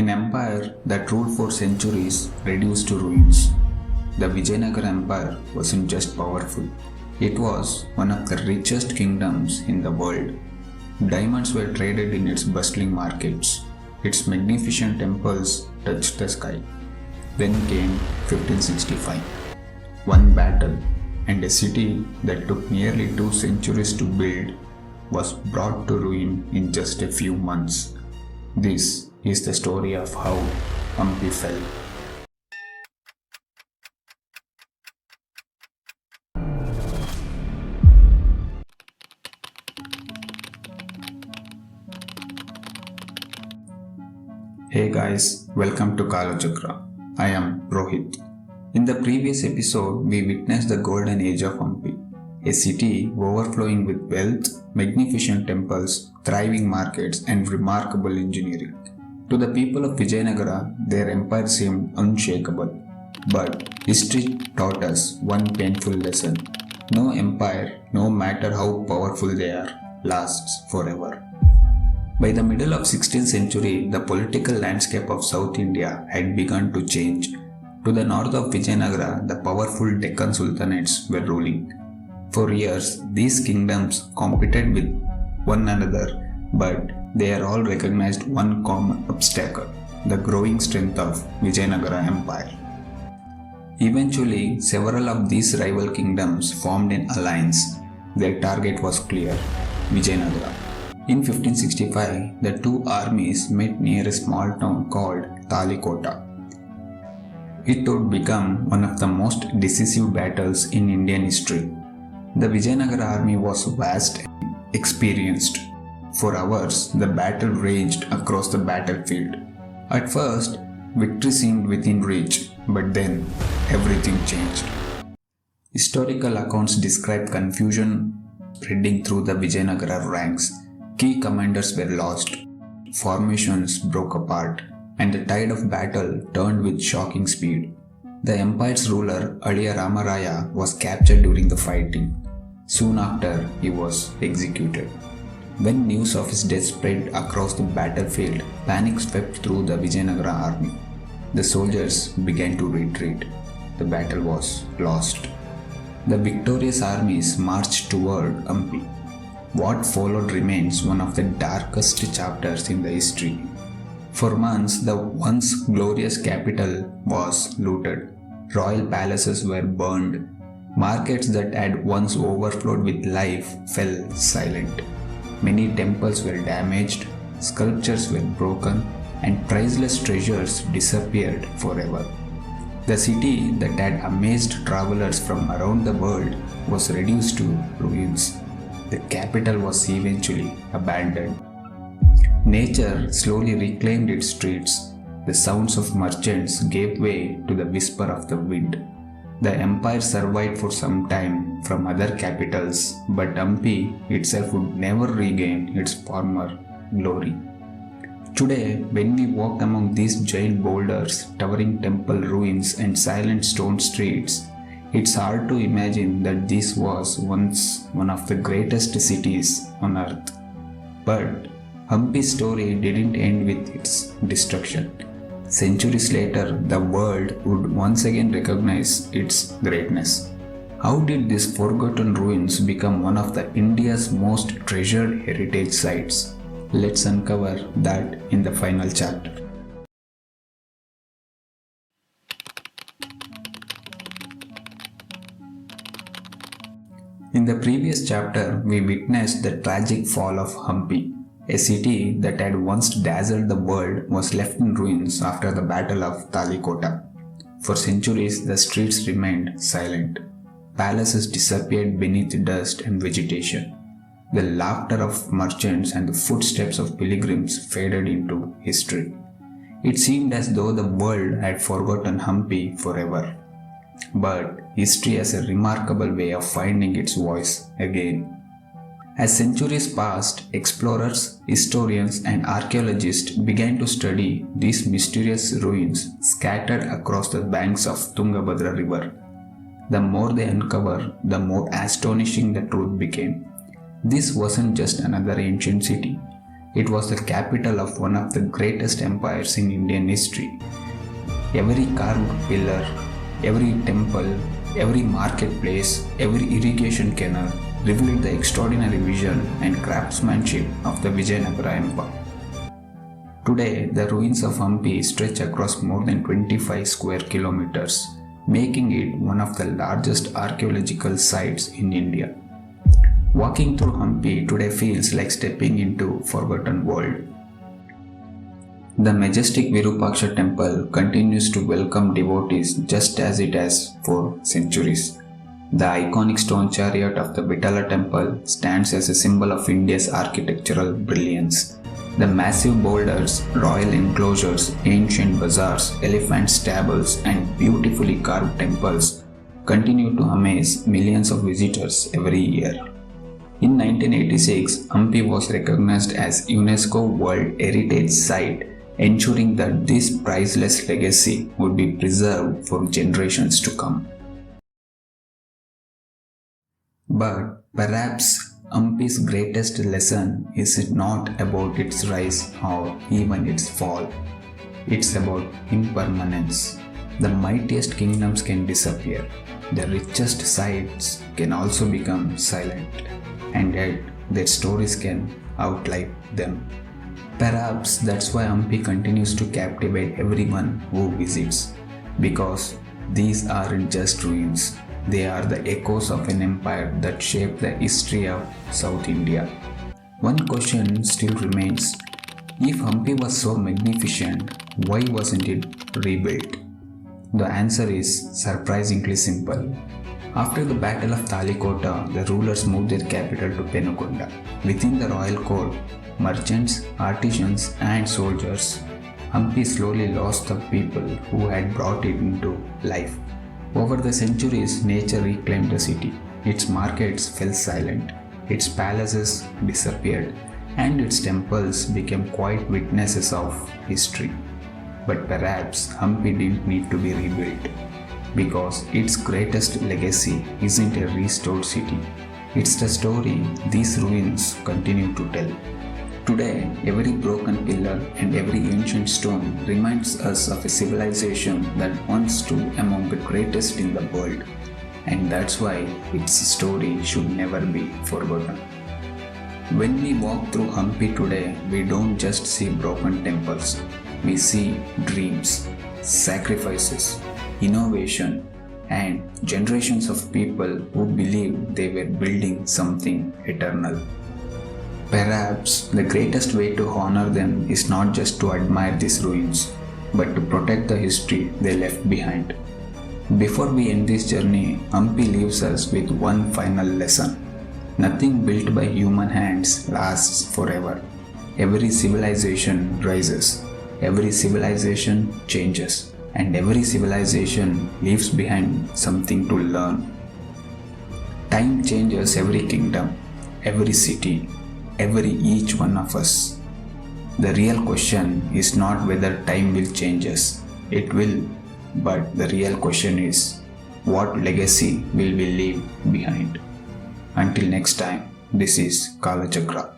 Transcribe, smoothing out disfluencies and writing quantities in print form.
An empire that ruled for centuries reduced to ruins. The Vijayanagara Empire wasn't just powerful, it was one of the richest kingdoms in the world. Diamonds were traded in its bustling markets. Its magnificent temples touched the sky. Then came 1565. One battle, and a city that took nearly 2 centuries to build was brought to ruin in just a few months. This is the story of how Hampi fell. Hey guys, welcome to Kaalachakra. I am Rohit. In the previous episode, we witnessed the golden age of Hampi, a city overflowing with wealth, magnificent temples, thriving markets, and remarkable engineering. To the people of Vijayanagara, their empire seemed unshakable. But history taught us one painful lesson. No empire, no matter how powerful they are, lasts forever. By the middle of 16th century, the political landscape of South India had begun to change. To the north of Vijayanagara, the powerful Deccan Sultanates were ruling. For years, these kingdoms competed with one another, but they are all recognized one common obstacle, the growing strength of Vijayanagara Empire. Eventually, several of these rival kingdoms formed an alliance. Their target was clear, Vijayanagara. In 1565, the two armies met near a small town called Talikota. It would become one of the most decisive battles in Indian history. The Vijayanagara army was vast and experienced. For hours, the battle raged across the battlefield. At first, victory seemed within reach, but then everything changed. Historical accounts describe confusion spreading through the Vijayanagara ranks. Key commanders were lost, formations broke apart, and the tide of battle turned with shocking speed. The empire's ruler, Aliya Raya, was captured during the fighting. Soon after, he was executed. When news of his death spread across the battlefield, panic swept through the Vijayanagara army. The soldiers began to retreat. The battle was lost. The victorious armies marched toward Hampi. What followed remains one of the darkest chapters in the history. For months, the once glorious capital was looted. Royal palaces were burned. Markets that had once overflowed with life fell silent. Many temples were damaged, sculptures were broken, and priceless treasures disappeared forever. The city that had amazed travelers from around the world was reduced to ruins. The capital was eventually abandoned. Nature slowly reclaimed its streets. The sounds of merchants gave way to the whisper of the wind. The empire survived for some time from other capitals, but Hampi itself would never regain its former glory. Today, when we walk among these giant boulders, towering temple ruins, and silent stone streets, it's hard to imagine that this was once one of the greatest cities on earth. But Hampi's story didn't end with its destruction. Centuries later, the world would once again recognize its greatness. How did these forgotten ruins become one of the India's most treasured heritage sites? Let's uncover that in the final chapter. In the previous chapter, we witnessed the tragic fall of Hampi. A city that had once dazzled the world was left in ruins after the Battle of Talikota. For centuries, the streets remained silent. Palaces disappeared beneath dust and vegetation. The laughter of merchants and the footsteps of pilgrims faded into history. It seemed as though the world had forgotten Hampi forever. But history has a remarkable way of finding its voice again. As centuries passed, explorers, historians, and archaeologists began to study these mysterious ruins scattered across the banks of Tungabhadra River. The more they uncover, the more astonishing the truth became. This wasn't just another ancient city. It was the capital of one of the greatest empires in Indian history. Every carved pillar, every temple, every marketplace, every irrigation canal revealed the extraordinary vision and craftsmanship of the Vijayanagara Empire. Today, the ruins of Hampi stretch across more than 25 square kilometers, making it one of the largest archaeological sites in India. Walking through Hampi today feels like stepping into a forgotten world. The majestic Virupaksha temple continues to welcome devotees just as it has for centuries. The iconic stone chariot of the Vittala temple stands as a symbol of India's architectural brilliance. The massive boulders, royal enclosures, ancient bazaars, elephant stables, and beautifully carved temples continue to amaze millions of visitors every year. In 1986, Hampi was recognized as UNESCO World Heritage Site, ensuring that this priceless legacy would be preserved for generations to come. But perhaps Hampi's greatest lesson is not about its rise or even its fall. It's about impermanence. The mightiest kingdoms can disappear. The richest sites can also become silent. And yet, their stories can outlive them. Perhaps that's why Hampi continues to captivate everyone who visits. Because these aren't just ruins. They are the echoes of an empire that shaped the history of South India. One question still remains. If Hampi was so magnificent, why wasn't it rebuilt? The answer is surprisingly simple. After the Battle of Talikota, the rulers moved their capital to Penukonda. Within the royal court, merchants, artisans, and soldiers, Hampi slowly lost the people who had brought it into life. Over the centuries, nature reclaimed the city. Its markets fell silent, its palaces disappeared, and its temples became quiet witnesses of history. But perhaps Hampi didn't need to be rebuilt, because its greatest legacy isn't a restored city. It's the story these ruins continue to tell. Today, every broken pillar and every ancient stone reminds us of a civilization that once stood among the greatest in the world, and that's why its story should never be forgotten. When we walk through Hampi today, we don't just see broken temples, we see dreams, sacrifices, innovation, and generations of people who believed they were building something eternal. Perhaps the greatest way to honor them is not just to admire these ruins, but to protect the history they left behind. Before we end this journey, Hampi leaves us with one final lesson. Nothing built by human hands lasts forever. Every civilization rises, every civilization changes, and every civilization leaves behind something to learn. Time changes every kingdom, every city, each one of us. The real question is not whether time will change us. It will, but the real question is, what legacy will we leave behind? Until next time, this is Kaalachakra.